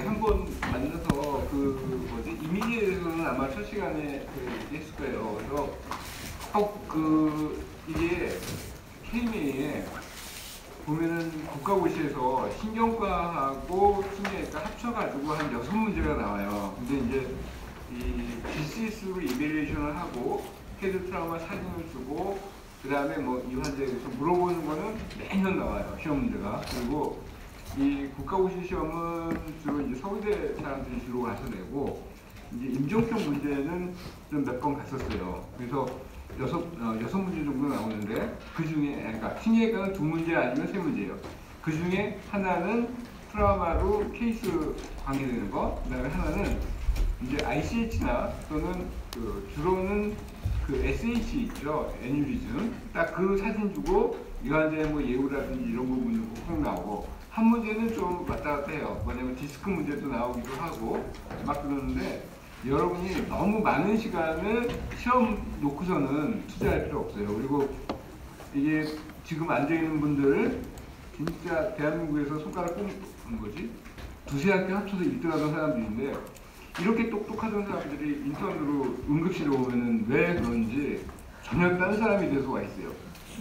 한번 만나서 그 뭐지 이미지에 대해서는 아마 첫 시간에 얘기했을 거예요. 그래서 꼭 이게 KMA에 보면은 국가고시에서 신경과하고 신경외과 합쳐가지고 한 6문제가 나와요. 근데 이제 이 GCS로 이벨리에이션을 하고 헤드 트라우마 사진을 주고 그 다음에 뭐 이 환자에 대해서 물어보는 거는 매년 나와요. 시험 문제가. 그리고 이 국가고시 시험은 주로 이제 서울대 사람들이 주로 가서 내고 이제 임종평 문제는 좀 몇 번 갔었어요. 그래서 여섯 문제 정도 나오는데 그 중에 그러니까 신경외과는 2문제 아니면 3문제예요. 그 중에 하나는 트라우마로 케이스 관계되는 거, 그다음에 하나는 이제 ICH나 또는 주로는 SH 있죠, 애뉴리즘. 딱 그 사진 주고 이 환자의 뭐 예후라든지 이런 부분도 꼭 나오고 한 문제는 좀 왔다 갔다 해요. 뭐냐면 디스크 문제도 나오기도 하고 막 그러는데. 여러분이 너무 많은 시간을 시험 놓고서는 투자할 필요 없어요. 그리고 이게 지금 앉아있는 분들 진짜 대한민국에서 손가락 꼽는 거지? 두세 학기 합쳐서 1등하던 사람들인데 이렇게 똑똑하던 사람들이 인턴으로 응급실에 오면은 왜 그런지 전혀 다른 사람이 돼서 와 있어요.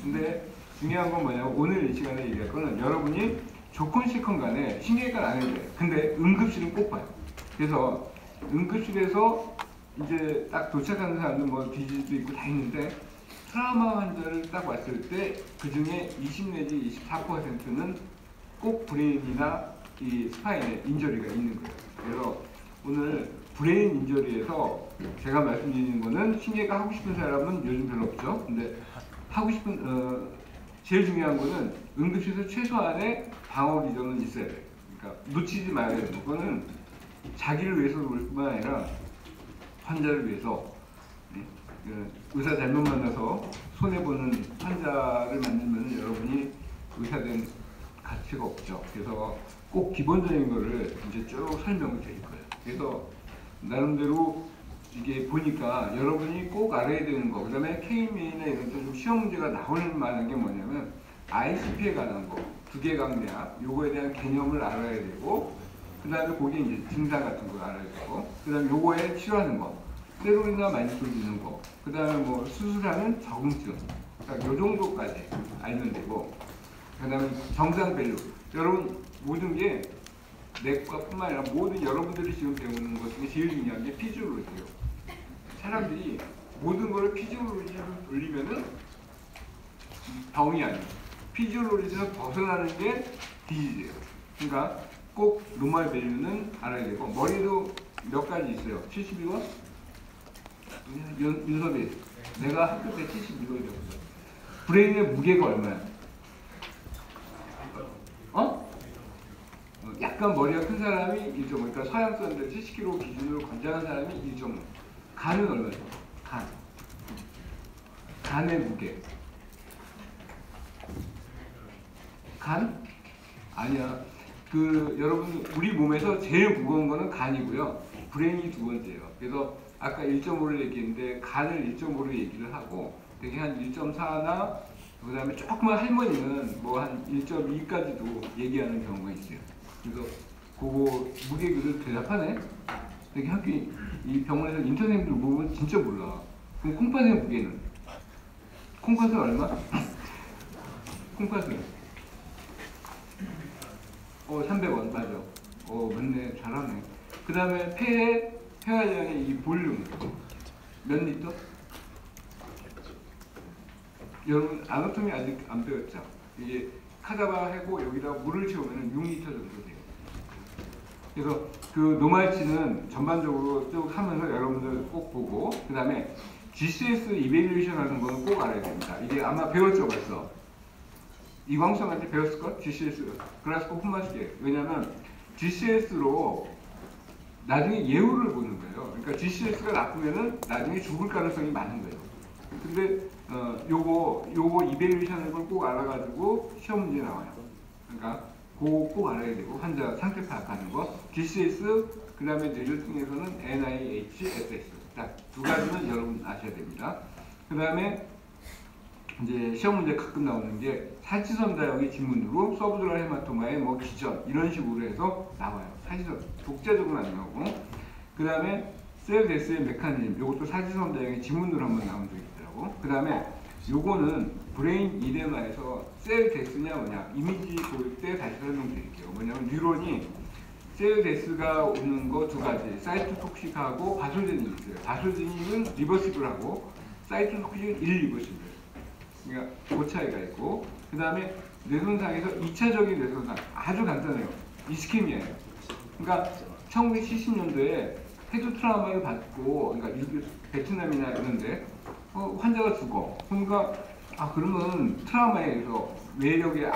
근데 중요한 건 뭐냐면 오늘 이 시간에 얘기할 거는 여러분이 조건 시건 간에 신경외과는 안 해도 돼. 근데 응급실은 꼭 봐요. 그래서 응급실에서 이제 딱 도착하는 사람들 뭐 디지도 있고 다 있는데 트라우마 환자를 딱 왔을 때 그 중에 20 내지 24%는 꼭 브레인이나 이 스파인에 인저리가 있는 거예요. 그래서 오늘 브레인 인저리에서 제가 말씀드리는 거는 신경외과 하고 싶은 사람은 요즘 별로 없죠. 근데 하고 싶은 제일 중요한 거는 응급실에서 최소한의 방어 리전은 있어야 돼요. 그러니까 놓치지 말아야 돼요. 그거는 자기를 위해서 올 뿐만 아니라 환자를 위해서 의사 잘못 만나서 손해보는 환자를 만들면 여러분이 의사된 가치가 없죠. 그래서 꼭 기본적인 거를 이제 쭉 설명을 드릴 거예요. 그래서 나름대로 이게 보니까 여러분이 꼭 알아야 되는 거, 그 다음에 KMA나 이런 데 좀 시험 문제가 나올 만한 게 뭐냐면 ICP에 관한 거, 두개강내압, 요거에 대한 개념을 알아야 되고 그 다음에 거기에 이제 증상 같은 거 알아야 되고 그 다음에 요거에 치료하는 거, 스테로이드나 많이 주는 거, 그 다음에 뭐 수술하는 적응증, 그러니까 요 정도까지 알면 되고 그 다음에 정상 밸류. 여러분 모든 게 내과뿐만 아니라 모든 여러분들이 지금 배우는 것 중에 제일 중요한 게 피지올로지예요. 사람들이 모든 거를 피지올로지로 돌리면은 병이 아니에요. 피지올로지에서 벗어나는 게 디지즈예요. 그러니까 꼭 노멀 밸류는 알아야 되고 머리도 몇 가지 있어요. 72원? 윤섭이 내가 학교 때 72원이었어. 브레인의 무게가 얼마야? 약간 머리가 큰 사람이 1.5, 그러니까 서양 사람들 70kg 기준으로 건장한 사람이 1.5. 간은 얼마죠? 간의 무게. 간? 아니야. 여러분 우리 몸에서 제일 무거운 거는 간이고요. 브레인이 두 번째예요. 그래서 아까 1.5를 얘기했는데 간을 1.5로 얘기를 하고 되게 한 1.4나 그 다음에 조그만 할머니는 뭐 한 1.2까지도 얘기하는 경우가 있어요. 그래서 그거 무게를 대답하네. 되게 학교 이 병원에서 인턴생들 물어보면 진짜 몰라. 그럼 콩팥의 무게는? 콩팥은 얼마? 콩팥은? 300원 맞아. 맞네. 잘하네. 그 다음에 폐활량의 이 볼륨 몇 리터? 여러분 아나토미 아직 안 배웠죠? 이게 카자바 하고 여기다 물을 채우면 6리터 정도 돼요. 그래서 그 노말치는 전반적으로 쭉 하면서 여러분들 꼭 보고 그 다음에 GCS 이벨리에이션 하는 거는 꼭 알아야 됩니다. 이게 아마 배웠죠 벌써. 이광수한테 배웠을걸? GCS. 그래서 꼭 흠마시게. 왜냐면 GCS로 나중에 예후를 보는 거예요. 그러니까 GCS가 나쁘면은 나중에 죽을 가능성이 많은 거예요. 근데 요거 이벨리에이션을 꼭 알아가지고 시험 문제 나와요. 그러니까 그거 꼭 알아야 되고 환자 상태 파악하는 거. GCS 그 다음에 뇌졸중에서는 NIH, SS 딱 두 가지는 여러분 아셔야 됩니다. 그 다음에 이제 시험 문제 가끔 나오는 게 살치선 다형의 지문으로 서브두랄 헤마토마의 뭐 기전 이런 식으로 해서 나와요. 사지선 독자적으로 안 나오고, 그 다음에 셀 데스의 메커니즘, 이것도 사지선 대형의 지문으로 한번 나온 적이 있더라고. 그 다음에 요거는 브레인 이데마에서 셀 데스냐 뭐냐 이미지 보일 때 다시 설명드릴게요. 뭐냐면 뉴런이 셀 데스가 오는 거 두 가지, 사이토톡식하고 바소제닉이 있어요. 바소제닉은 리버시블하고 사이토톡식은 일리버시블. 그러니까 그 차이가 있고, 그 다음에 뇌손상에서 2차적인 뇌손상 아주 간단해요. 이스케미아예요. 그러니까 1970년도에 헤드 트라우마를 받고, 그러니까 베트남이나 이런데 환자가 죽어. 그러니까 그러면 트라우마에 의해서 외력의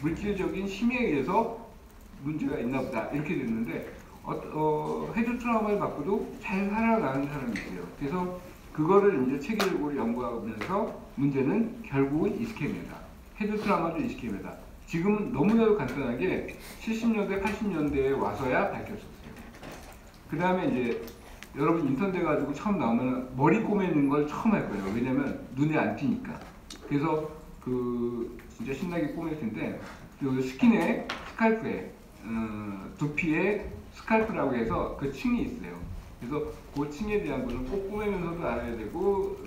물질적인 힘에 의해서 문제가 있나 보다 이렇게 됐는데 헤드 트라우마를 받고도 잘 살아가는 사람이 있어요. 그래서 그거를 이제 체계적으로 연구하면서 문제는 결국은 이스케미아다. 헤드 트라우마도 이스케미아다. 지금은 너무나도 간단하게 70년대, 80년대에 와서야 밝혔었어요. 그 다음에 이제 여러분 인턴 돼가지고 처음 나오면 머리 꼬매는 걸 처음 할 거예요. 왜냐면 눈에 안 띄니까. 그래서 진짜 신나게 꼬맬 텐데, 그 스킨에, 스칼프에, 두피에 스칼프라고 해서 그 층이 있어요. 그래서 그 층에 대한 거는 꼭 꼬매면서도 알아야 되고,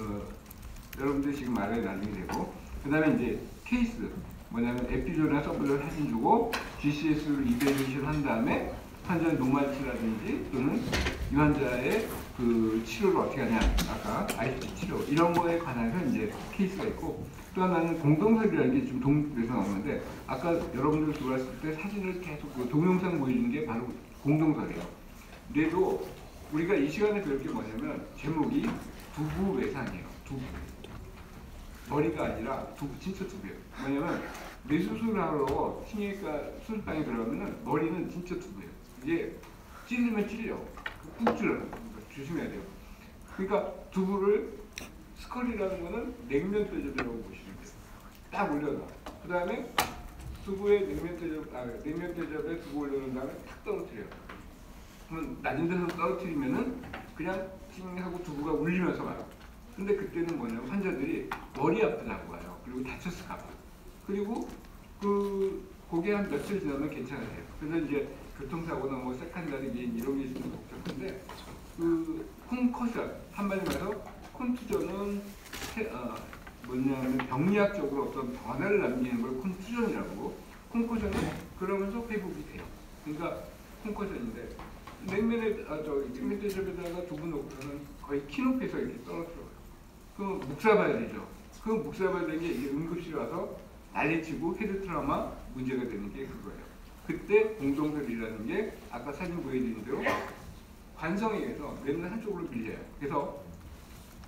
여러분들 지금 알아야 나중에 되고, 그 다음에 이제 케이스, 뭐냐면 에피졸이나 서블을 사진 주고 GCS로 이베리에이션 한 다음에 환자의 노말치라든지 또는 이 환자의 그 치료를 어떻게 하냐, 아까 ICT 치료 이런 거에 관해서 이제 케이스가 있고, 또 하나는 공동설이라는 게 좀 동에서 나오는데, 아까 여러분들 들어왔을 때 사진을 계속 그 동영상 보여주는 게 바로 공동설이에요. 그래도 우리가 이 시간에 배울 게 뭐냐면 제목이 두부 외상이에요. 두부. 머리가 아니라 두부, 진짜 두부예요. 뭐냐면 뇌수술을 하러 신경외과 수술방에 들어가면은 머리는 진짜 두부예요. 이게 찔리면 찔려. 꾹 찔러요. 조심해야 돼요. 그러니까 두부를 스컬이라는 거는 냉면 대접이라고 보시면 돼요. 딱 올려놔. 그 다음에 두부에 냉면 대접에 두부 올려놓은 다음에 탁 떨어뜨려요. 그러면 낮은 데서 떨어뜨리면은 그냥 찡 하고 두부가 울리면서 와요. 근데 그때는 뭐냐면 환자들이 머리 아프다고 와요. 그리고 다쳤을까 봐. 그리고 그게 한 며칠 지나면 괜찮아요. 그래서 이제 교통사고나 뭐 세컨다리 기인 이런 게 있으면 복잡한데, 콘커션, 한마디 말해서 콘투전은 뭐냐면 병리학적으로 어떤 변화를 남기는 걸 콘투전이라고, 콘커션은 그러면서 회복이 돼요. 그러니까 콘커션인데, 냉면 대접에다가 두부 넣고서는 거의 키 높이에서 이렇게 떨어뜨려요. 그럼 묵사봐야 되죠. 그 묵사봐야 되는 게 이제 응급실에 와서 난리치고 헤드 트라우마 문제가 되는 게 그거예요. 그때 공동설이라는 게 아까 사진 보여드린 대로 관성에 의해서 뇌는 한쪽으로 밀려요. 그래서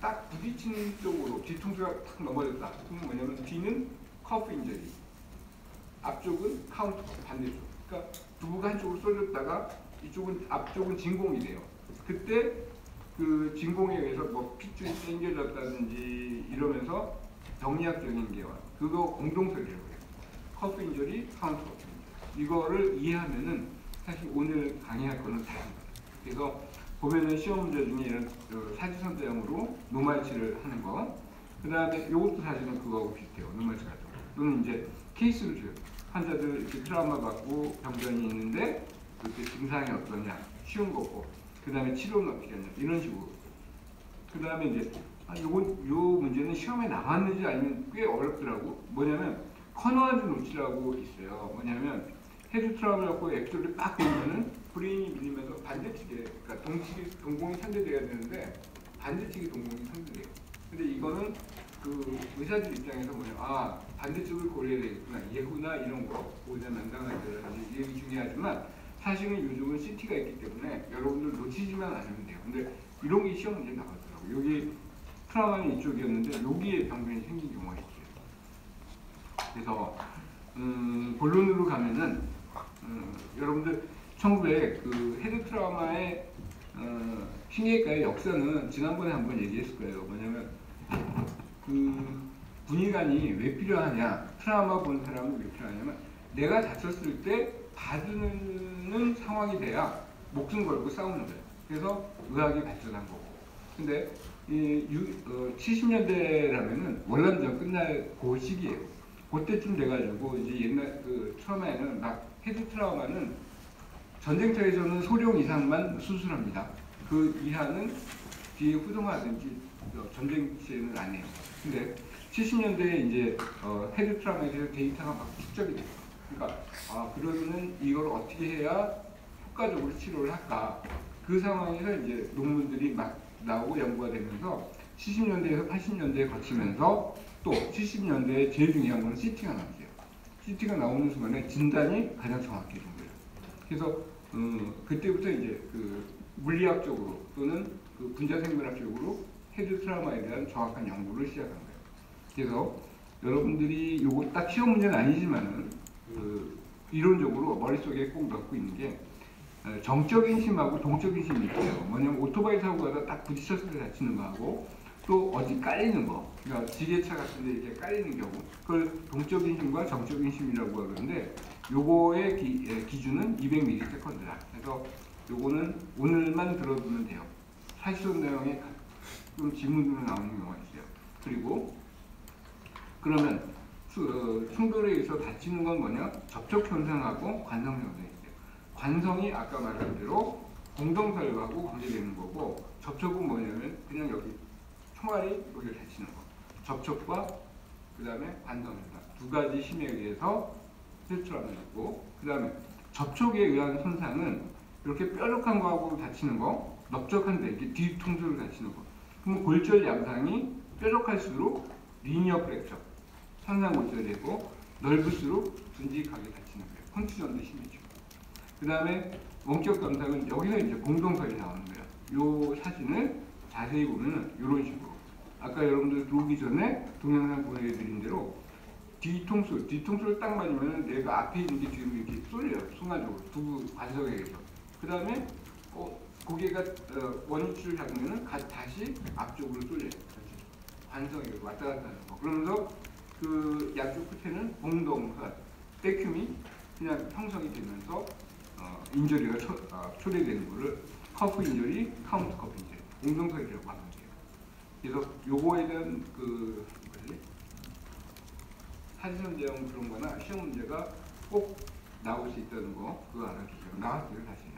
딱 부딪힌 쪽으로 뒤통수가 탁 넘어졌다. 그건 뭐냐면 뒤는 커프 인저리, 앞쪽은 카운터, 반대쪽. 그러니까 두부가 한쪽으로 쏠렸다가 이쪽은 앞쪽은 진공이 돼요. 그때 그 진공에 의해서 뭐 핏줄이 당겨졌다든지 이러면서 병리학적인 게 와요. 그거 공동설이라고 해요. 커프 인저리, 카운터 커프 인저리. 이거를 이해하면은 사실 오늘 강의할 거는 다 합니다. 그래서 보면은 시험 문제 중에 이런 사지선 대형으로 노말치를 하는 거, 그 다음에 요것도 사실은 그거하고 비슷해요. 노말치 같은 거. 또는 이제 케이스를 줘요. 환자들 이렇게 트라우마 받고 병변이 있는데 그때 증상이 어떠냐, 쉬운 거고, 그 다음에 치료는 어떻게 하냐, 이런 식으로. 그 다음에 이제 요 문제는 시험에 나왔는지 아니면 꽤 어렵더라고. 뭐냐면 커너드 노치라고 있어요. 뭐냐면 헤드 트라우마를 갖고 액조를 빡 보면은 브레인이 밀리면서 반대측에, 그러니까 동공이 상대돼야 되는데 반대측이 동공이 상대돼요. 근데 이거는 그 의사들 입장에서 뭐냐, 반대쪽을 고려해야 되겠구나, 예후나 이런 거, 보호자 난당하다든지 이게 중요하지만 사실은 요즘은 CT가 있기 때문에 여러분들 놓치지만 않으면 돼요. 근데 이런 게 시험 문제 나왔더라고요. 여기 트라우마는 이쪽이었는데 여기에 병변이 생긴 경우가 있어요. 그래서 본론으로 가면은 여러분들 1900 그 헤드 트라우마의 신경외과의 역사는 지난번에 한번 얘기했을 거예요. 뭐냐면 그 분위관이 왜 필요하냐, 트라우마 본 사람은 왜 필요하냐면 내가 다쳤을 때 봐주는 상황이 돼야 목숨 걸고 싸우는 거예요. 그래서 의학이 발전한 거고. 근데 70년대라면은 월남전 끝날 그 시기예요. 그때쯤 돼가지고 이제 옛날 그 트라우마에는 막 헤드 트라우마는 전쟁터에서는 소령 이상만 수술합니다. 그 이하는 뒤에 후동하든지 전쟁 시에는 안 해요. 근데 70년대에 이제 헤드 트라우마에 대해서 데이터가 막 축적이 돼요. 그러니까 그러면은 이걸 어떻게 해야 효과적으로 치료를 할까? 그 상황에서 이제 논문들이 막 나오고 연구가 되면서 70년대에서 80년대에 거치면서 또 70년대에 제일 중요한 건 CT가 나왔어요. CT가 나오는 순간에 진단이 가장 정확해진 거예요. 그래서 그때부터 이제 그 물리학적으로 또는 그 분자생물학적으로 헤드 트라우마에 대한 정확한 연구를 시작한 거예요. 그래서 여러분들이 요거 딱 시험 문제는 아니지만은 그 이론적으로 머릿속에 꼭 넣고 있는 게 정적인 심하고 동적인 심이 있어요. 뭐냐면 오토바이 사고 가다 딱 부딪혔을 때 다치는 거하고 또 어디 깔리는 거, 그러니까 지게차 같은 데 이렇게 깔리는 경우, 그걸 동적인 심과 정적인 심이라고 하는데 요거의 기준은 200ms다. 그래서 요거는 오늘만 들어두면 돼요. 사시론 내용에 좀 지문으로 나오는 경우가 있어요. 그리고 그러면 충돌에 의해서 다치는 건 뭐냐? 접촉 현상하고 관성 현상이 있어요. 관성이 아까 말한 대로 공동설하고 관계되는 거고, 접촉은 뭐냐면 그냥 여기 총알이 여기를 다치는 거. 접촉과 그 다음에 관성 현상 두 가지 힘에 의해서 힐트라움이 있고, 그 다음에 접촉에 의한 손상은 이렇게 뾰족한 거하고 다치는 거, 넓적한데 이렇게 뒤통수를 다치는 거. 그럼 골절 양상이 뾰족할수록 리니어 프랙처, 상상골절이 되고 넓을수록 둔직하게 다치는 거예요. 컨투전도 심해지고. 그 다음에 원격 감상은 여기서 이제 공동설이 나오는 거예요. 이 사진을 자세히 보면 이런 식으로. 아까 여러분들 들어오기 전에 동영상 보여드린 대로 뒤통수를 딱 맞으면 내가 앞에 있는 게 뒤로 이렇게 쏠려요. 순간적으로 두 관성에 의해서. 그 다음에 고개가 원위치를 잡으면 다시 앞쪽으로 쏠려요. 관성에 왔다 갔다 하는 거. 그러면서 그 양쪽 끝에는 공동선, 백큐미 그냥 형성이 되면서 인저리가 초래되는 거를 커프 인저리, 카운트 커프 인저리, 공동선이라고 하는 거예요. 그래서 요거에 대한 그 사시론 내용 그런 거나 시험 문제가 꼭 나올 수 있다는 거 그거 알아주세요. 나왔어요 사실은.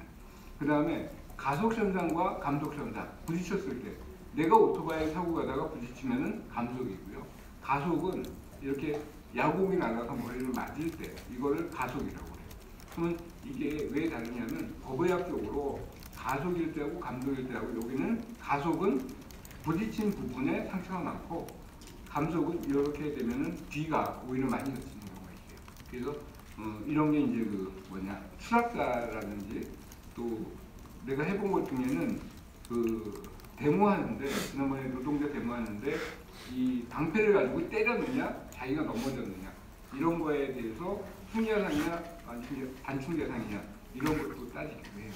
그 다음에 가속현상과 감속현상, 부딪혔을 때 내가 오토바이 타고 가다가 부딪히면은 감속이고요. 가속은 이렇게 야구공이 날아가서 머리를 맞을 때 이거를 가속이라고 해요. 그러면 이게 왜 다르냐면 법의학적으로 가속일 때하고 감속일 때하고 여기는 가속은 부딪힌 부분에 상처가 많고 감속은 이렇게 되면은 뒤가 오히려 많이 다치는 경우가 있어요. 그래서 이런 게 이제 그 추락사라든지 또 내가 해본 것 중에는 그 데모하는데 지난번에 노동자 데모하는데 이 방패를 가지고 때렸느냐 자기가 넘어졌느냐 이런 거에 대해서 충자상이냐 반충자상이냐 이런 것도 따지기도 해요.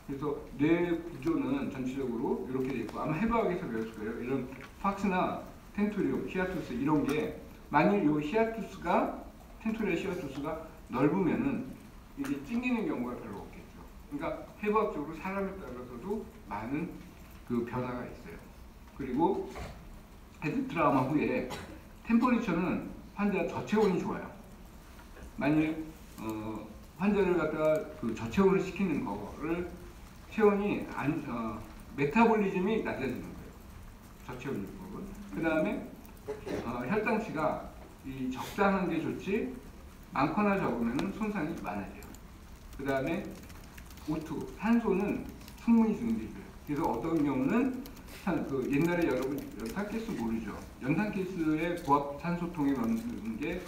그래서 뇌 구조는 전체적으로 이렇게 돼 있고 아마 해부학에서 배웠을 거예요. 이런 팍스나 텐토리움, 히아투스 이런 게 만일 이 히아투스가 텐토리움 히아투스가 넓으면은 이게 찡기는 경우가 별로 없겠죠. 그러니까 해부학적으로 사람에 따라서도 많은 그 변화가 있어요. 그리고 헤드 트라우마 후에 템퍼리처는 환자 저체온이 좋아요. 만일 환자를 갖다가 그 저체온을 시키는 거를 체온이 메타볼리즘이 낮아지는 거예요. 저체온 요법은. 그 다음에 혈당치가 이 적당한 게 좋지 많거나 적으면 손상이 많아져요. 그 다음에 O2, 산소는 충분히 증대해줘요. 그래서 어떤 경우는 그 옛날에 여러분 연탄가스 모르죠? 연탄가스에 고압 산소통에 넣는 게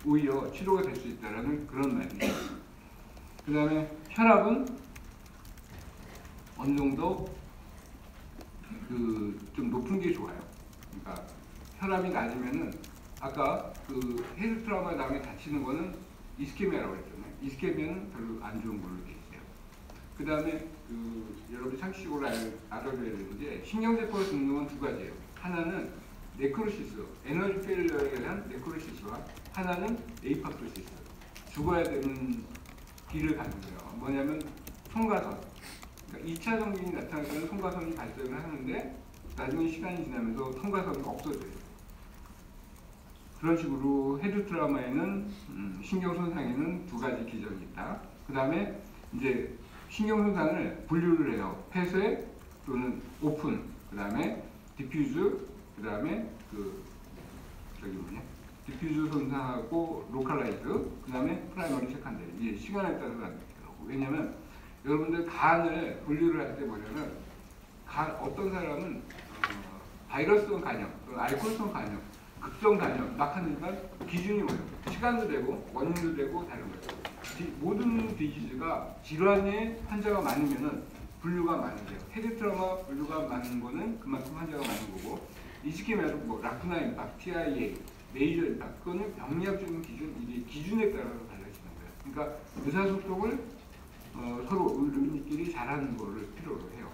오히려 치료가 될 수 있다는 그런 말이에요. 그 다음에 혈압은 어느 정도 좀 높은 게 좋아요. 그러니까 혈압이 낮으면은 아까 그 헤드 트라우마 다음에 다치는 거는 이스케미아라고 했잖아요. 이스케미아는 별로 안 좋은 걸로 돼 있어요. 그 다음에 여러분 상식적으로 알아둬야 되는 게 신경세포가 죽는 건 두 가지예요. 하나는 네크로시스, 에너지 페일러에 대한 네크로시스와 하나는 에이파토시스, 죽어야 되는 길을 가는 거예요. 뭐냐면 송가선. 그러니까 2차 성징이 나타나면 송가선이 발생을 하는데 나중에 시간이 지나면서 송가선이 없어져요. 그런 식으로 헤드 트라우마에는 신경 손상에는 두 가지 기전이 있다. 그 다음에 이제 신경 손상을 분류를 해요. 폐쇄 또는 오픈, 그 다음에 디퓨즈, 그 다음에 디퓨즈 손상하고 로컬라이즈, 그 다음에 프라이머리 세컨더리. 이게 시간에 따라서 안 되더라고. 왜냐면 여러분들 간을 분류를 할 때 뭐냐면 어떤 사람은 바이러스성 간염, 또는 알코올성 간염, 급성 간염 막 하지만 기준이 뭐예요? 시간도 되고 원인도 되고 다른 거예요. 모든 디지즈가 질환의 환자가 많으면은 분류가 많은 거예요. 헤드 트라우마 분류가 많은 거는 그만큼 환자가 많은 거고, 이스케미아도 뭐 라쿠나 임박, TIA, 메이저 임박, 그거는 병리학적인 기준, 이게 기준에 따라서 달라지는 거예요. 그러니까 의사소통을 서로 의료인끼리 잘하는 거를 필요로 해요.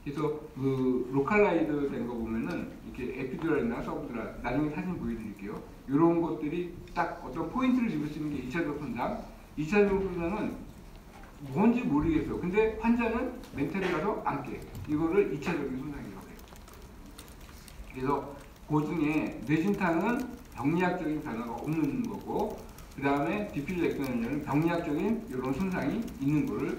그래서 그 로컬라이드 된 거 보면은 이렇게 에피듀랄이나 서브듀랄, 나중에 사진 보여드릴게요. 이런 것들이 딱 어떤 포인트를 집을 수 있는 게 2차적 손상. 2차적 손상은 뭔지 모르겠어요. 근데 환자는 멘탈에 가서 안 깨. 이거를 2차적인 손상이라고 해요. 그래서 그 중에 뇌진탕은 병리학적인 변화가 없는 거고, 그 다음에 디퓨즈 엑스는 병리학적인 이런 손상이 있는 거를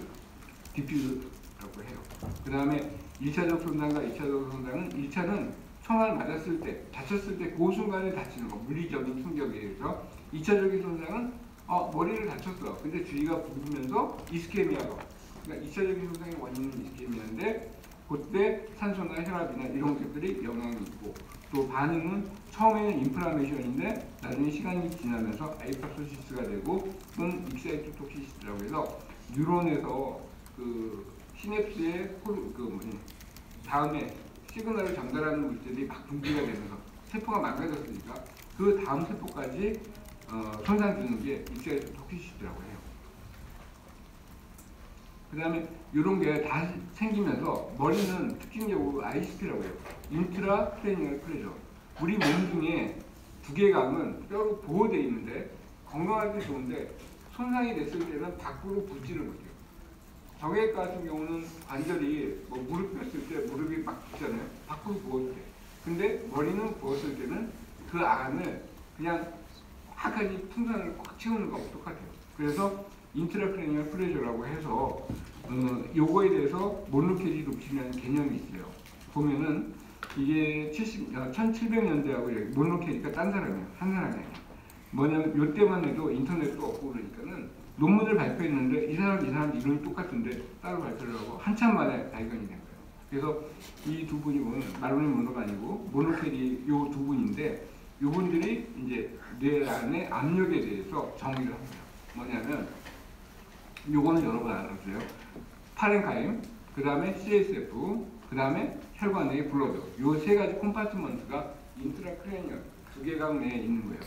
디퓨즈라고 해요. 그 다음에 1차적 손상과 2차적 손상은 1차는 총알 맞았을 때, 다쳤을 때 그 순간에 다치는 거, 물리적인 충격에 의해서. 2차적인 손상은 머리를 다쳤어. 근데 주위가 붓으면서 이스케미아가, 그러니까 2차적인 손상의 원인은 이스케미아인데 그때 산소나 혈압이나 이런 것들이 영향이 있고, 또 반응은 처음에는 인플라메이션인데 나중에 시간이 지나면서 아이파소시스가 되고 또는 익사이토톡시스라고 해서 뉴런에서 그 시냅스의 다음에 시그널을 전달하는 물질이 막 분비가 되면서 세포가 망가졌으니까 그 다음 세포까지 손상 주는 게 익사이토톡시스라고 해요. 그 다음에 이런 게 다 생기면서 머리는 특징적으로 ICP라고 해요. 인트라 크레니얼 프레셔. 우리 몸 중에 두개강은 뼈로 보호되어 있는데 건강하기 좋은데 손상이 됐을 때는 밖으로 붙지를 못해요. 정액 같은 경우는 관절이 뭐 무릎 뺐을 때 무릎이 막 붙잖아요. 밖으로 부어도 돼. 근데 머리는 부었을 때는 그 안을 그냥 확하니 풍선을 꽉 채우는 거하고 똑같아요. 그래서 인트라크레니얼 프레셔라고 해서 요거에 대해서 몬로케리 룹신이라는 개념이 있어요. 보면은 이게 1700년대하고 몬로케리가 딴 사람이에요. 한 사람이에요. 뭐냐면 요때만 해도 인터넷도 없고 그러니까는 논문을 발표했는데 이 사람 이름이 똑같은데 따로 발표를 하고 한참 만에 발견이 된 거예요. 그래서 이 두 분이 보면 마로닌 몬로가 아니고 몬로케리 요 두 분인데 요분들이 이제 뇌 안의 압력에 대해서 정의를 합니다. 뭐냐면 요거는 여러분 알아주세요. 파렌카임, 그 다음에 CSF, 그 다음에 혈관의 블러드. 요 세 가지 컴파트먼트가 인트라크레니얼 두개강 내에 있는 거예요.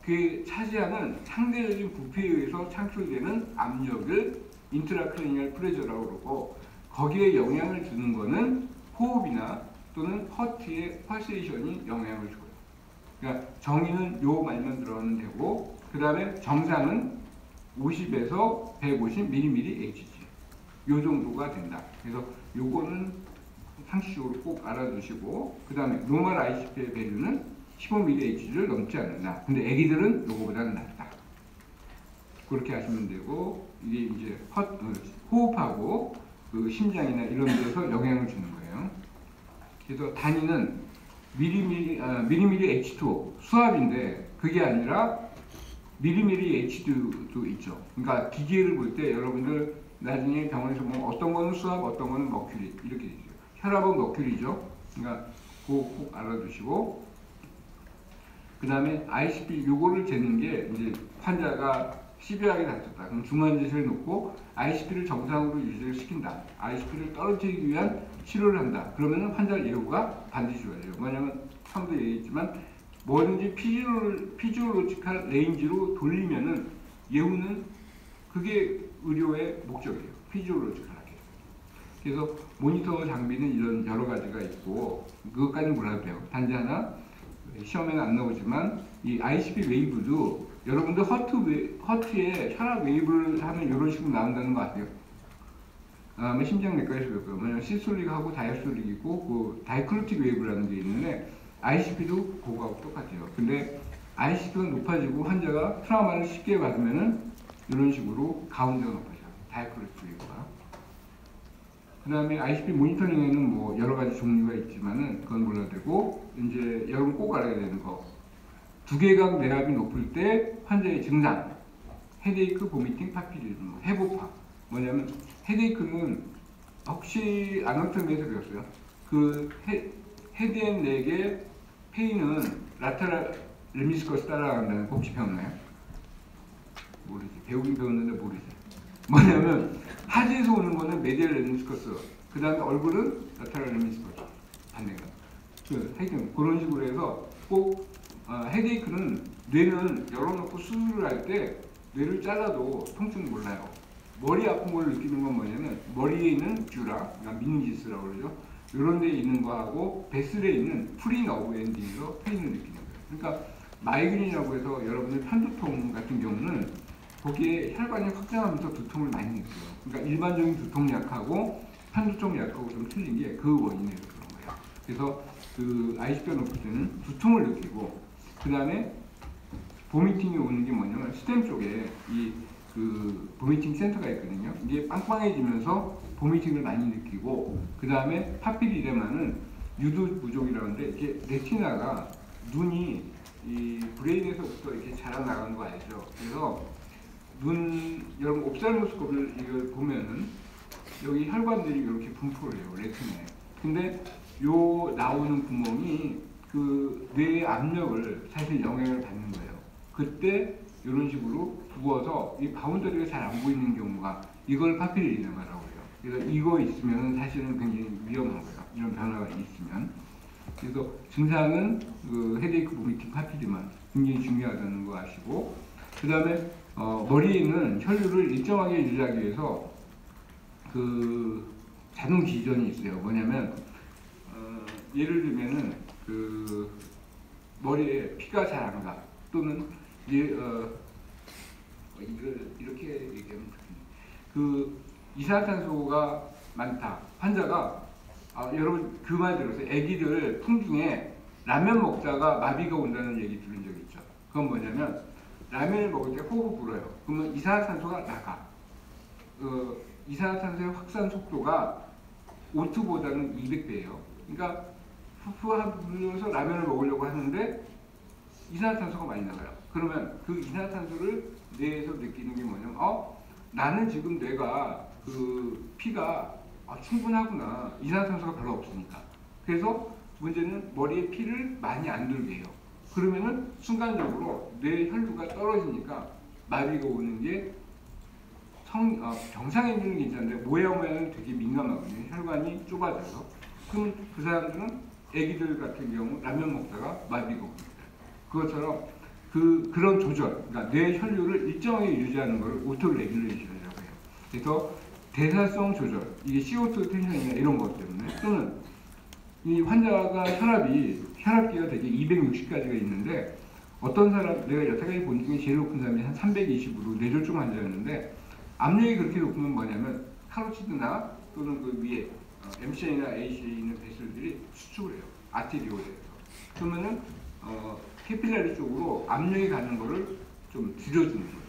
그 차지하는 상대적인 부피에 의해서 창출되는 압력을 인트라크레니얼 프레셔라고 그러고, 거기에 영향을 주는 거는 호흡이나 또는 허트의 펄세이션이 영향을 줘요. 그러니까 정의는 요 말만 들어가면 되고, 그 다음에 정상은 50에서 150mmHg 요 정도가 된다. 그래서 요거는 상식적으로 꼭 알아두시고, 그 다음에 노멀 ICP의 밸류는 15mmHg를 넘지 않는다. 근데 애기들은 요거보다는 낮다. 그렇게 하시면 되고, 이게 이제 호흡하고 그 심장이나 이런 데서 영향을 주는 거예요. 그래서 단위는 미리미리 H2 수압인데 그게 아니라 미리미리 H2도 있죠. 그러니까 기계를 볼 때 여러분들 나중에 병원에서 보면 어떤 거는 수압, 어떤 거는 머큐리 이렇게 되죠. 혈압은 머큐리죠. 그러니까 그거 꼭 알아두시고, 그 다음에 ICP 요거를 재는 게 이제 환자가 시비하게 다쳤다. 그럼 중환자실에 놓고 ICP를 정상으로 유지를 시킨다. ICP를 떨어뜨리기 위한 치료를 한다. 그러면 환자 예후가 반드시 와요. 뭐냐면 처음도 얘기했지만 뭐든지 피지올로지컬 레인지로 돌리면은 예후는 그게 의료의 목적이에요. 피지올로지컬하게. 그래서 모니터 장비는 이런 여러 가지가 있고 그것까지는 몰라도 돼요. 단지 하나 시험에는 안 나오지만 이 ICP 웨이브도 여러분들 허트에 혈압 웨이브를 하면 이런 식으로 나온다는 거 아세요? 다음에 심장내과에서 배웠고요. 뭐냐면 시솔릭하고 다이스톨릭 있고 그 다이크로틱 웨이브라는 게 있는데 ICP도 그거하고 똑같아요. 근데 ICP가 높아지고 환자가 트라우마를 쉽게 받으면은 이런 식으로 가운데가 높아져요. 다이크로스웨이브가. 그 다음에 ICP 모니터링에는 뭐 여러 가지 종류가 있지만은 그건 몰라도 되고, 이제 여러분 꼭 알아야 되는 거. 두개각 내압이 높을 때 환자의 증상, 헤데이크, 보미팅, 파피리즘, 해보파. 뭐냐면 헤데이크는 혹시 아나토미에서 배웠어요? 그 헤드앤넥의 페인은 라테랄 르미스커스 따라간다는 거 혹시 배웠나요? 모르지. 배우긴 배웠는데 모르지. 뭐냐면 하지에서 오는 거는 메디얼 르미스커스, 그 다음에 얼굴은 라테랄 르미스커스 반대가. 하여튼 그런 식으로 해서 꼭 헤데이크는 뇌는 열어놓고 수술을 할 때 뇌를 잘라도 통증 몰라요. 머리 아픈 걸 느끼는 건 뭐냐면 머리에 있는 듀라, 그러니까 미니지스라고 그러죠. 이런 데에 있는 거하고 베슬에 있는 프리너브 엔딩에서 페인을 느끼는 거예요. 그러니까 마이그린이라고 해서 여러분의 편두통 같은 경우는 거기에 혈관이 확장하면서 두통을 많이 느껴요. 그러니까 일반적인 두통약하고 편두통 약하고 좀 틀린 게 그 원인에서 그런 거예요. 그래서 그 ICP가 높을 때는 두통을 느끼고, 그 다음에 보미팅이 오는 게 뭐냐면 스템 쪽에 그 보미팅 센터가 있거든요. 이게 빵빵해지면서 보미팅을 많이 느끼고, 그 다음에 파피리데마는 유두 부족이라는데 이게 레티나가 눈이 이 브레인에서부터 이렇게 자라나가는 거 알죠? 그래서 여러분 옵살모스컵을 이걸 보면은 여기 혈관들이 이렇게 분포를 해요, 레티나에. 근데 요 나오는 구멍이 그 뇌의 압력을 사실 영향을 받는 거예요. 그때 이런 식으로 부어서 이 바운더리가 잘 안 보이는 경우가, 이걸 파피리데마라고 해요. 그래서 이거 있으면 사실은 굉장히 위험한 거예요. 이런 변화가 있으면. 그래서 증상은 그 헤데이크, 보미팅, 파피리데마 굉장히 중요하다는 거 아시고, 그 다음에 머리에 있는 혈류를 일정하게 유지하기 위해서 그 자동 기전이 있어요. 뭐냐면 예를 들면은 그 머리에 피가 잘 안 가, 또는 이걸 이렇게 얘기하면 그 이산화탄소가 많다. 환자가 여러분 그 말 들었어요? 애기들 풍중에 라면 먹다가 마비가 온다는 얘기 들은 적 있죠? 그건 뭐냐면 라면을 먹을 때 호흡 불어요. 그러면 이산화탄소가 나가. 이산화탄소의 확산 속도가 O2보다는 200배예요. 그러니까 푸푸 불면서 라면을 먹으려고 하는데 이산화탄소가 많이 나가요. 그러면 그 이산화탄소를 뇌에서 느끼는 게 뭐냐면 나는 지금 뇌가 그 피가 충분하구나. 이산화탄소가 별로 없으니까. 그래서 문제는 머리에 피를 많이 안 들게 해요. 그러면은 순간적으로 뇌 혈류가 떨어지니까 마비가 오는 게 정상인들은 괜찮은데 모양은 되게 민감하거든요. 혈관이 좁아져서. 그럼 그 사람들은 애기들 같은 경우 라면 먹다가 마비가 옵니다. 그것처럼 그런 조절, 그러니까 뇌 혈류를 일정하게 유지하는 걸 오토 레귤레이션이라고 해요. 그래서 대사성 조절, 이게 CO2 텐션이나 이런 것 때문에, 또는 이 환자가 혈압기가 되게 260까지가 있는데, 어떤 사람, 내가 여태까지 본 중에 제일 높은 사람이 한 320으로 뇌졸중 환자였는데, 압력이 그렇게 높으면 뭐냐면 카로티드나 또는 그 위에 MCA나 ACA에 있는 베슬들이 수축을 해요. 아테리올에서. 그러면은 캐필라리 쪽으로 압력이 가는 거를 좀 줄여주는 거예요.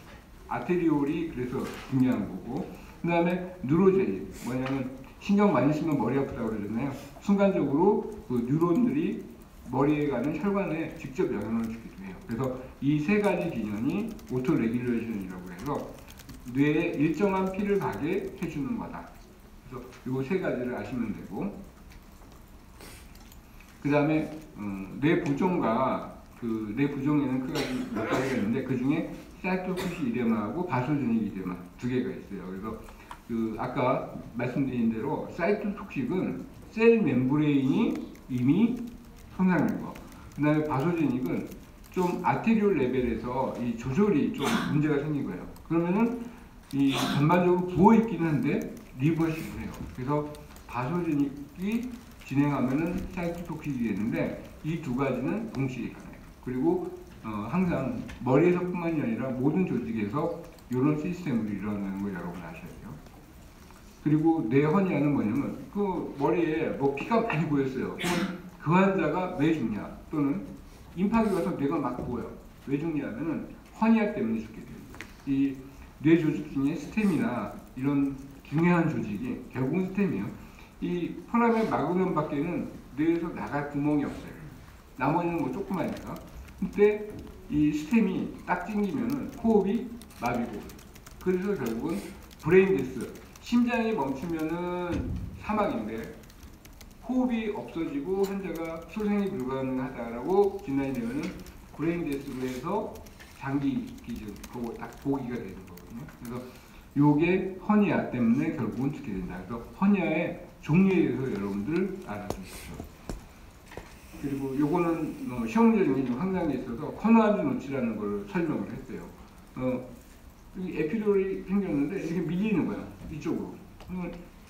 아테리올이 그래서 중요한 거고, 그 다음에 누로제닉, 뭐냐면 신경 많이 쓰면 머리 아프다고 그러잖아요. 순간적으로 그 뉴런들이 머리에 가는 혈관에 직접 영향을 주기도 해요. 그래서 이 세 가지 기전이 오토 레귤레이션이라고 해서 뇌에 일정한 피를 가게 해주는 거다. 그래서 이 세 가지를 아시면 되고, 그 다음에 뇌 부종과 뇌 부종에는 몇 가지가 있는데, 그 중에 사이토토시 이데마하고 바소제닉 이데마 두 개가 있어요. 그래서 아까 말씀드린 대로 사이토톡식은 셀 멤브레인이 이미 손상된 거. 그 다음에 바소제닉은 좀 아테리올 레벨에서 이 조절이 좀 문제가 생긴 거예요. 그러면은 이 전반적으로 부어 있기는 한데 리버시블 해요. 그래서 바소제닉이 진행하면은 사이토톡식이 되는데, 이 두 가지는 동시에 가능해요. 그리고 항상 머리에서뿐만이 아니라 모든 조직에서 이런 시스템으로 일어나는 거 여러분 아셔야 돼요. 그리고 뇌 허니아는 뭐냐면 그 머리에 뭐 피가 많이 고였어요. 그러면 그 환자가 왜 죽냐, 또는 임파기 와서 뇌가 막 부어요. 왜 죽냐면은 허니아 때문에 죽게 돼요. 이 뇌 조직 중에 스템이나 이런 중요한 조직이 결국은 스템이에요. 이 포라멘 막으면 밖에는 뇌에서 나갈 구멍이 없어요. 나머지는 뭐 조그마니까. 근데 이 스템이 딱 찡기면은 호흡이 마비고, 그래서 결국은 브레인 데스, 심장이 멈추면은 사망인데 호흡이 없어지고 환자가 소생이 불가능하다라고 진단이 되면은 브레인 데스로 해서 장기 기증, 그거 딱 보기가 되는 거거든요. 그래서 요게 허니아 때문에 결국은 죽게 된다. 그래서 허니아의 종류에 대해서 여러분들 알아두십시오. 그리고 요거는 시험 문제중에 좀 항상에 있어서 커나드 노치라는 걸 설명을 했어요. 이 에피돌이 생겼는데 이렇게 밀리는 거야, 이쪽으로.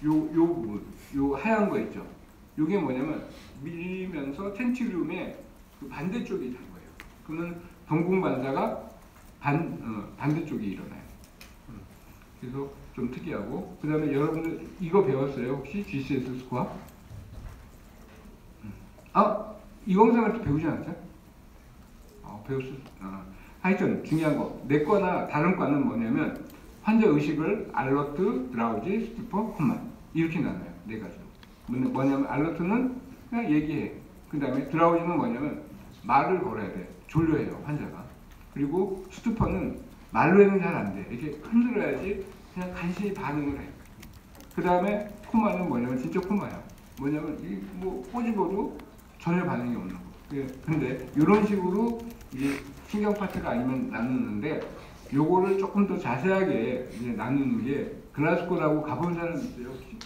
요 부분, 요 하얀 거 있죠. 요게 뭐냐면 밀리면서 텐츄리움의 그 반대쪽이 된 거예요. 그러면 동궁반사가 반대쪽이 일어나요. 그래서 좀 특이하고, 그 다음에 여러분들 이거 배웠어요? 혹시 GCS 스코어? 이공생활 때 배우지 않았어요? 배웠어. 하여튼 중요한 거, 내 거나 다른 과는 뭐냐면 환자 의식을 알러트, 드라우지, 스투퍼, 콤만 이렇게 나눠요. 네 가지. 뭐냐면 알러트는 그냥 얘기해. 그 다음에 드라우지는 뭐냐면 말을 걸어야 돼. 졸려해요, 환자가. 그리고 스투퍼는 말로는 잘 안 돼. 이렇게 흔들어야지 그냥 간신히 반응을 해. 그 다음에 코마는 뭐냐면 진짜 코마야. 뭐냐면 뭐 꼬집어도 전혀 반응이 없는 거. 근데 이런 식으로 이제 신경 파트가 아니면 나누는데, 요거를 조금 더 자세하게 이제 나누는 게 글라스고라고 가본 사람 있어요 혹시?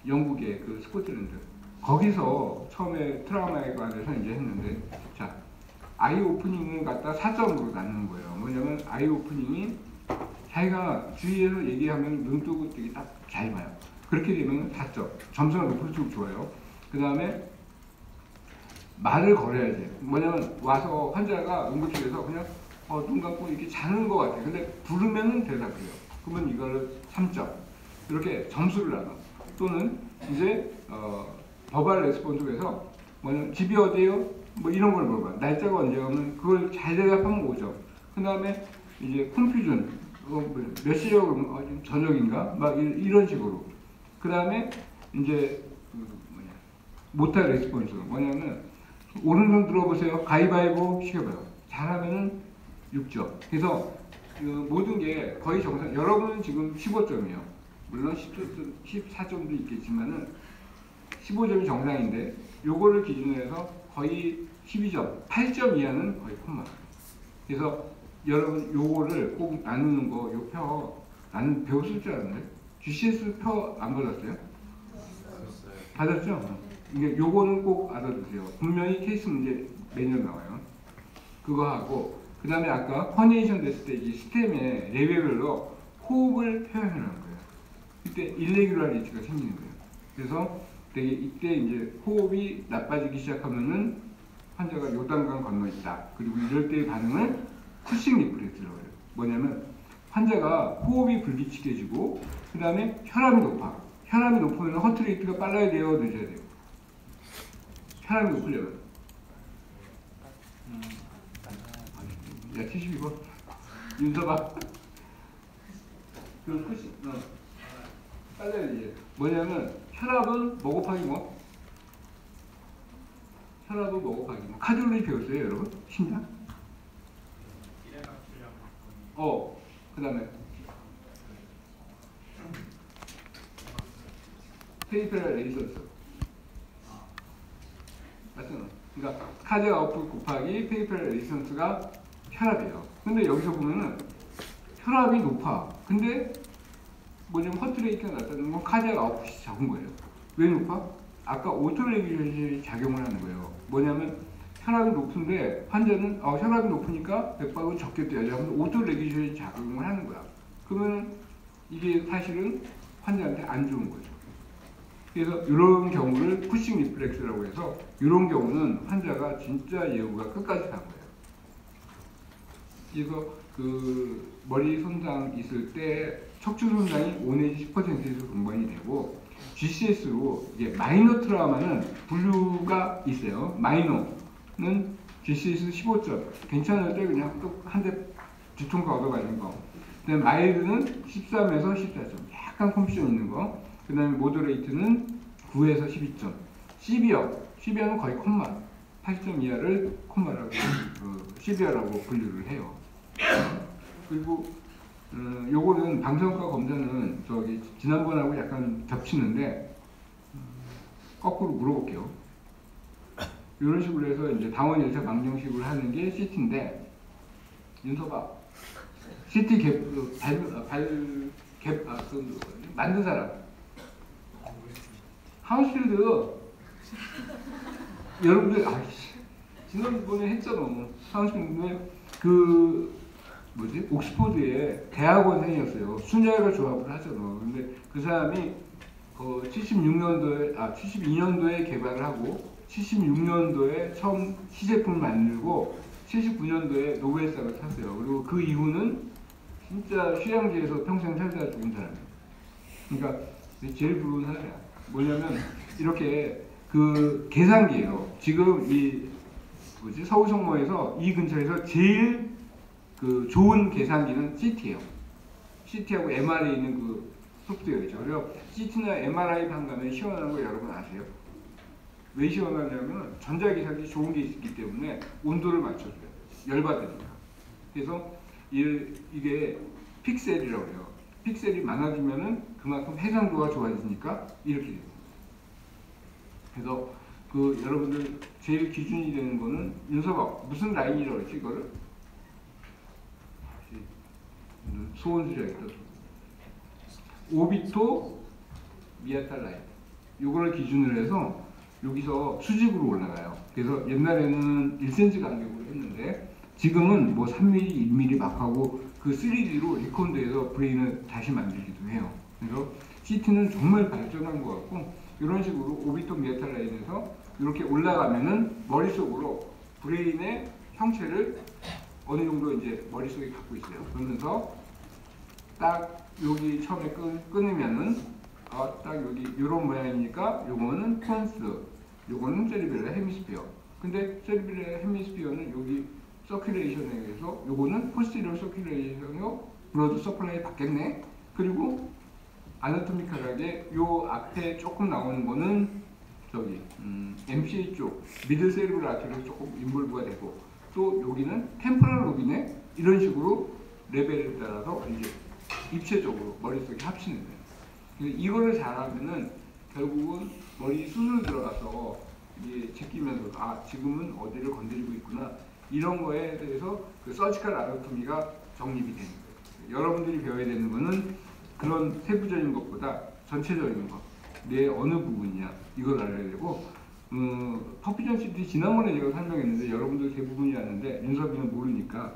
영국의 그 스코틀랜드. 거기서 처음에 트라우마에 관해서 이제 했는데, 자, 아이 오프닝을 갖다 4점으로 나누는 거예요. 뭐냐면 아이 오프닝이 자기가 주위에서 얘기하면 눈 뜨고 되게 딱 잘 봐요. 그렇게 되면 4점. 점수가 높을수록 좋아요. 그 다음에 말을 걸어야 돼. 뭐냐면 와서 환자가 응급실에서 그냥 눈 감고 이렇게 자는 것 같아. 근데 부르면은 대답해요. 그러면 이거를 3점. 이렇게 점수를 나눠. 또는 이제 버발 레스폰스에서 뭐냐면 집이 어디예요? 뭐 이런 걸 물어봐. 날짜가 언제 오면 그걸 잘 대답하면 5점. 그 다음에 이제 컴퓨전 몇 시라고 그러면 저녁인가? 막 이런 식으로. 그 다음에 이제 모탈 레스폰스 뭐냐면 오른손 들어보세요. 가위바위보 시켜봐요. 잘하면은 6점. 그래서 그 모든 게 거의 정상. 여러분은 지금 15점이에요. 물론 14점도 있겠지만은 15점이 정상인데, 요거를 기준으로 해서 거의 12점, 8점 이하는 거의 콤마. 그래서 여러분 요거를 꼭 나누는 거, 요 표 나는 배웠을 줄 알았는데 GCS 표 안 받았어요? 받았죠? 이게 요거는 꼭 알아두세요. 분명히 케이스 문제 매년 나와요. 그거 하고, 그 다음에 아까 허니에이션 됐을 때 이 스템의 레벨별로 호흡을 표현하는 거예요. 이때 일레귤라리티가 생기는 거예요. 그래서 되게 이때 이제 호흡이 나빠지기 시작하면은 환자가 요단강 건너 있다. 그리고 이럴 때의 반응을 쿠싱 리프렉스라고 해요. 뭐냐면 환자가 호흡이 불규칙해지고, 그 다음에 혈압이 높아. 혈압이 높으면 허트레이트가 빨라야 돼요, 늦어야 돼요? 혈압이 높으려면. 야, 72번. 윤서봐. 그 쿠싱, 빨라야 돼. 뭐냐면 혈압은 뭐 곱하기 뭐? 혈압은 뭐 곱하기 뭐? 카디올로지 배웠어요, 여러분? 심장? 그 다음에 페리페럴 레지스턴스. 맞잖아. 그러니까 카디오 아웃풋 곱하기 페리페럴 레지스턴스가 혈압이에요. 근데 여기서 보면은 혈압이 높아. 근데 뭐냐면 허트레이트가 낮다는 건 카디오 아웃풋이 적은 거예요. 왜 높아? 아까 오토레귤레이션이 작용을 하는 거예요. 뭐냐면 혈압이 높은데 환자는 혈압이 높으니까 맥박은 적게 떠야지 하면서 오토레귤레이션이 작용을 하는 거야. 그러면 이게 사실은 환자한테 안 좋은 거죠. 그래서 이런 경우를 푸싱 리플렉스라고 해서, 이런 경우는 환자가 진짜 예후가 끝까지 간 거예요. 그래서 그 머리 손상 있을 때 척추 손상이 5 내지 10%에서 근본이 되고, GCS로 이제 마이너 트라우마는 분류가 있어요. 마이너는 GCS 15점. 괜찮을 때 그냥 또 한 대 뒤통수 얻어가는 거. 그다음에 마일드는 13에서 14점, 약간 컴퓨전 있는 거. 그다음에 모더레이트는 9에서 12점. 시비어는 거의 콤마, 80점 이하를 콤마라고 시비어라고 분류를 해요. 그리고 요거는 방송과 검사는 저기 지난번하고 약간 겹치는데 거꾸로 물어볼게요. 이런 식으로 해서 이제 당원 열차 방정식으로 하는 게 CT인데, 윤서봐, CT 만든 사람 하우스필드. 여러분들 지난번에 했잖아. 하우스필드는 그 뭐지? 옥스퍼드의 대학원생이었어요. 순자가 조합을 하잖아. 근데 그 사람이 72년도에 개발을 하고 76년도에 처음 시제품을 만들고 79년도에 노벨상을 탔어요. 그리고 그 이후는 진짜 휴양지에서 평생 살다 죽은 사람이에요. 그러니까 제일 부러운 사람이야. 뭐냐면 이렇게 그 계산기예요. 지금 이 서울성모에서 이 근처에서 제일 그 좋은 계산기는 CT예요. CT하고 MR에 있는 그 소프트웨어 있죠. 그래서 CT나 MRI 방 가면 시원한 거 여러분 아세요? 왜 시원하냐면 전자기상기 좋은 게 있기 때문에 온도를 맞춰줘요. 열받으니까. 그래서 이게 픽셀이라고 해요. 픽셀이 많아지면은 그만큼 해상도가 좋아지니까 이렇게 돼요. 그래서 그 여러분들 제일 기준이 되는 거는 윤서가 무슨 라인이라고 했지 이거를? 소원수리하겠다. 오비토 미아탈 라인. 요거를 기준으로 해서 여기서 수직으로 올라가요. 그래서 옛날에는 1cm 간격으로 했는데 지금은 뭐 3mm, 1mm 막 하고 그 3D로 리콘드에서 브레인을 다시 만들기도 해요. 그래서 CT는 정말 발전한 것 같고 이런 식으로 오비토 미아탈 라인에서 이렇게 올라가면은 머릿속으로 브레인의 형체를 어느 정도 이제 머릿속에 갖고 있어요. 그러면서 딱 여기 처음에 끊으면은 딱 여기 이런 모양이니까 요거는 폰스, 요거는 세리벨라 헤미스피어. 근데 세리벨라 헤미스피어는 여기 서큘레이션에 의해서 요거는 포스티리어 서큘레이션으로 블러드 서플라이 받겠네. 그리고 아나토미컬하게 요 앞에 조금 나오는 거는 저기 MCA 쪽 미들 세리블 아트리가 조금 인볼브가 되고 또 여기는 템포럴 로비네 이런 식으로 레벨에 따라서 이제 입체적으로 머릿속에 합치는 거예요. 그래서 이거를 잘하면은 결국은 머리 수술 들어가서 이게 제끼면서 지금은 어디를 건드리고 있구나 이런 거에 대해서 그 서지컬 아나토미가 정립이 되는 거예요. 여러분들이 배워야 되는 거는 그런 세부적인 것보다 전체적인 것, 내 어느 부분이냐 이걸 알아야 되고 퍼피전 CT 지난번에 제가 설명했는데 여러분들 대부분이 아는데 윤섭이는 모르니까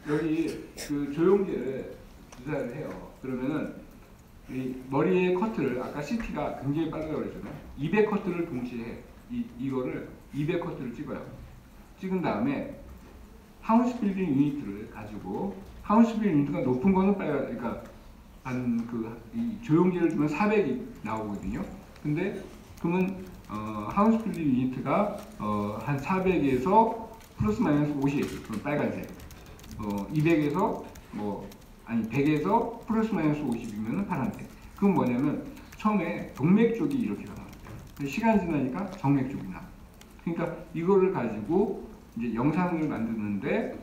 여기 그 조영제를 주사를 해요. 그러면은 이 머리의 커트를 아까 CT가 굉장히 빠르다고 그랬잖아요. 200 커트를 동시에 해. 이거를 200 커트를 찍어요. 찍은 다음에 하우스 빌딩 유니트를 가지고 하우스 빌딩 유니트가 높은 거는 빨리 그러니까 이 조영제를 주면 400이 나오거든요. 근데 그러면 하우스 빌딩 유니트가 한 400에서 플러스 마이너스 50 그럼 빨간색 200에서 100에서 플러스 마이너스 50이면 파란색. 그건 뭐냐면 처음에 동맥 쪽이 이렇게 나와요. 시간이 지나니까 정맥 쪽이 나와요. 그러니까 이거를 가지고 이제 영상을 만드는데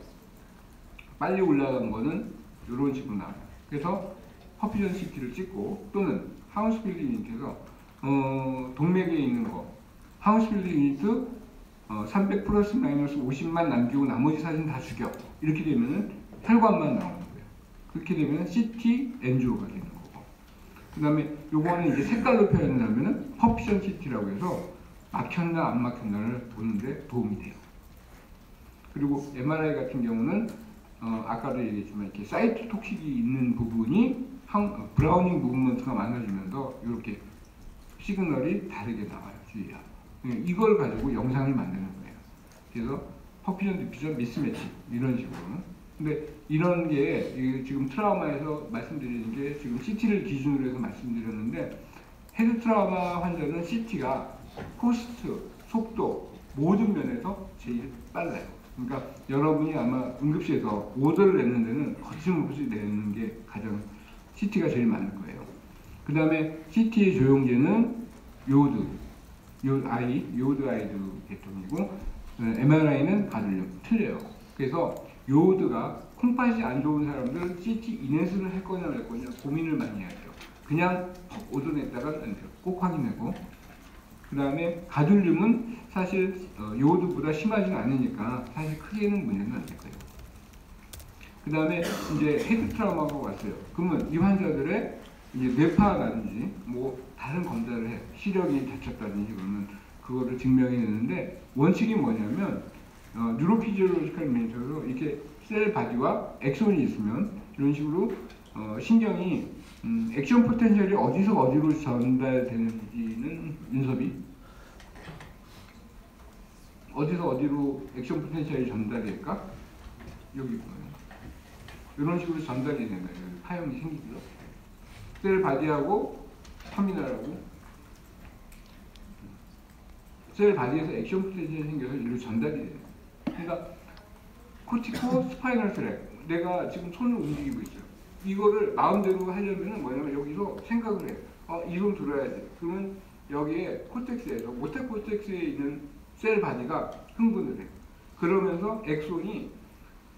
빨리 올라간 거는 이런 식으로 나와요. 그래서 퍼피전 CT를 찍고 또는 하우스 빌딩 유니트에서 동맥에 있는 거 하우스 빌딩 유니트 300 플러스 마이너스 50만 남기고 나머지 사진 다 죽여. 이렇게 되면은 혈관만 나오는 거예요. 그렇게 되면 CT 엔지오가 되는 거고. 그 다음에 요거는 이제 색깔로 표현을 하면은 퍼피전 CT라고 해서 막혔나 안 막혔나를 보는데 도움이 돼요. 그리고 MRI 같은 경우는 아까도 얘기했지만 이렇게 사이트 톡식이 있는 부분이 브라우닝 무브먼트가 많아지면서 이렇게 시그널이 다르게 나와요. 주의야. 이걸 가지고 영상을 만드는 거예요. 그래서 퍼피전 디퓨전 미스매치 이런 식으로. 근데 이런 게 지금 트라우마에서 말씀드리는 게 지금 CT를 기준으로 해서 말씀드렸는데 헤드 트라우마 환자는 CT가 코스트, 속도 모든 면에서 제일 빨라요. 그러니까 여러분이 아마 응급실에서 오더를 내는 데는 거침없이 내는 게 가장 CT가 제일 많을 거예요. 그 다음에 CT의 조영제는 요오드 아이드 계통이고, MRI는 가듈륨. 틀려요. 그래서 요오드가 콩팥이 안 좋은 사람들 CT 인해수를 할 거냐 말 거냐 고민을 많이 해야 돼요. 그냥 오더 냈다가는 안 돼요. 꼭 확인하고. 그 다음에 가듈륨은 사실 요오드보다 심하지는 않으니까 사실 크게는 문제는 안 될 거예요. 그 다음에 이제 헤드 트라우마가 왔어요. 그러면 이 환자들의 이제 뇌파라든지 뭐 다른 검사를 해, 시력이 다쳤다든지 그러면 그거를 증명해내는데, 원칙이 뭐냐면 뉴로피지올로지컬 메이터로 이렇게 셀 바디와 엑손이 있으면 이런 식으로 신경이 액션 포텐셜이 어디서 어디로 전달되는지는, 윤섭이 어디서 어디로 액션 포텐셜이 전달될까? 여기 보면 이런 식으로 전달이 되는 거예요. 파형이 생기죠. 셀 바디하고 터미널하고, 셀 바디에서 액션 포텐셜이 생겨서 이리로 전달이 돼요. 그러니까 코티코 스파이널 트랙, 내가 지금 손을 움직이고 있어요. 이거를 마음대로 하려면 뭐냐면 여기서 생각을 해요. 이 손 들어야 돼. 그러면 여기에 코텍스에서, 모태 코텍스에 있는 셀 바디가 흥분을 해요. 그러면서 엑손이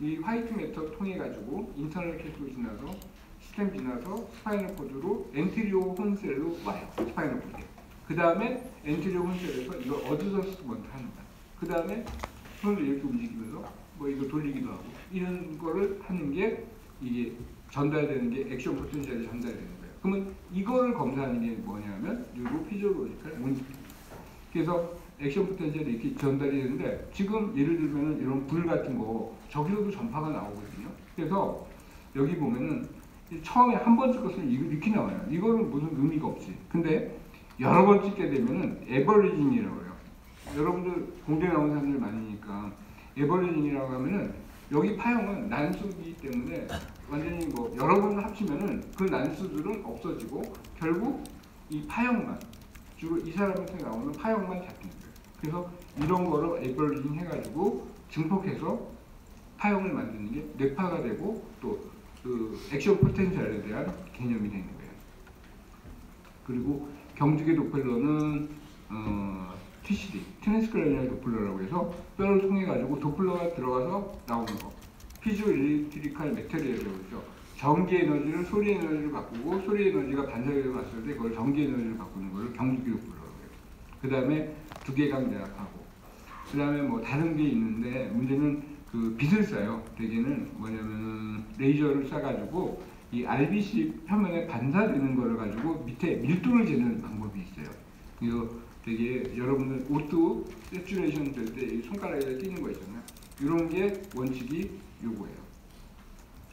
이 화이트 매터 통해 가지고 인터널 캐스로 지나서 스템 지나서 스파이널 코드로 엔티리오 혼셀로 와요. 스파이널 코드에. 그 다음에 엔티리오 혼셀에서 이걸 어드저스먼트 하는 거야. 그 다음에 손을 이렇게 움직이면서 뭐 이거 돌리기도 하고 이런 거를 하는 게, 이게 전달되는 게 액션 포텐셜이 전달되는 거예요. 그러면 이거를 검사하는 게 뭐냐면 뉴로피지올로지컬 모니터링. 그래서 액션 포텐셜이 이렇게 전달이 되는데, 지금 예를 들면 이런 불 같은 거 저기서도 전파가 나오거든요. 그래서 여기 보면은 처음에 한 번 찍었으면 이렇게 나와요. 이거는 무슨 의미가 없지. 근데 여러 번 찍게 되면은 에버리징이라고 해요. 여러분들 공대 나온 사람들 많으니까 에버리징이라고 하면은 여기 파형은 난수이기 때문에 완전히 뭐 여러 번 합치면은 그 난수들은 없어지고 결국 이 파형만, 주로 이 사람한테 나오는 파형만 잡히는 거예요. 그래서 이런 거를 에버리징 해가지고 증폭해서 파형을 만드는 게 뇌파가 되고 또 그 액션 포텐셜에 대한 개념이 되는 거예요. 그리고 경직의 도플러는 TCD, 트랜스크라니얼 도플러라고 해서 뼈를 통해 가지고 도플러가 들어가서 나오는 거. 피조 일렉트리컬 메테리얼이라고 했죠. 전기 에너지를 소리 에너지를 바꾸고, 소리 에너지가 반사회로 갔을 때 그걸 전기 에너지를 바꾸는 걸 경직의 도플러라고 해요. 그 다음에 두개강 대합하고, 그 다음에 뭐 다른 게 있는데, 문제는 그 빛을 쏴요. 대개는 뭐냐면 레이저를 쏴가지고 이 RBC 표면에 반사되는 거를 가지고 밑에 밀도를 재는 방법이 있어요. 이거 되게 여러분들 옷도 세츄레이션 될 때 손가락에 끼는 거 있잖아요. 이런 게 원칙이 요거예요.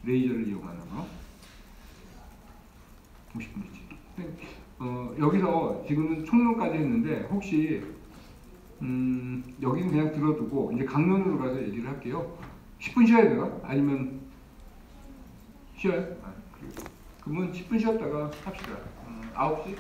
레이저를 이용하는 거. 50분이지. 여기서 지금은 총론까지 했는데, 혹시 여기는 그냥 들어두고 이제 강론으로 가서 얘기를 할게요. 10분 쉬어야 돼요? 아니면 쉬어요? 그러면 10분 쉬었다가 합시다. 9시?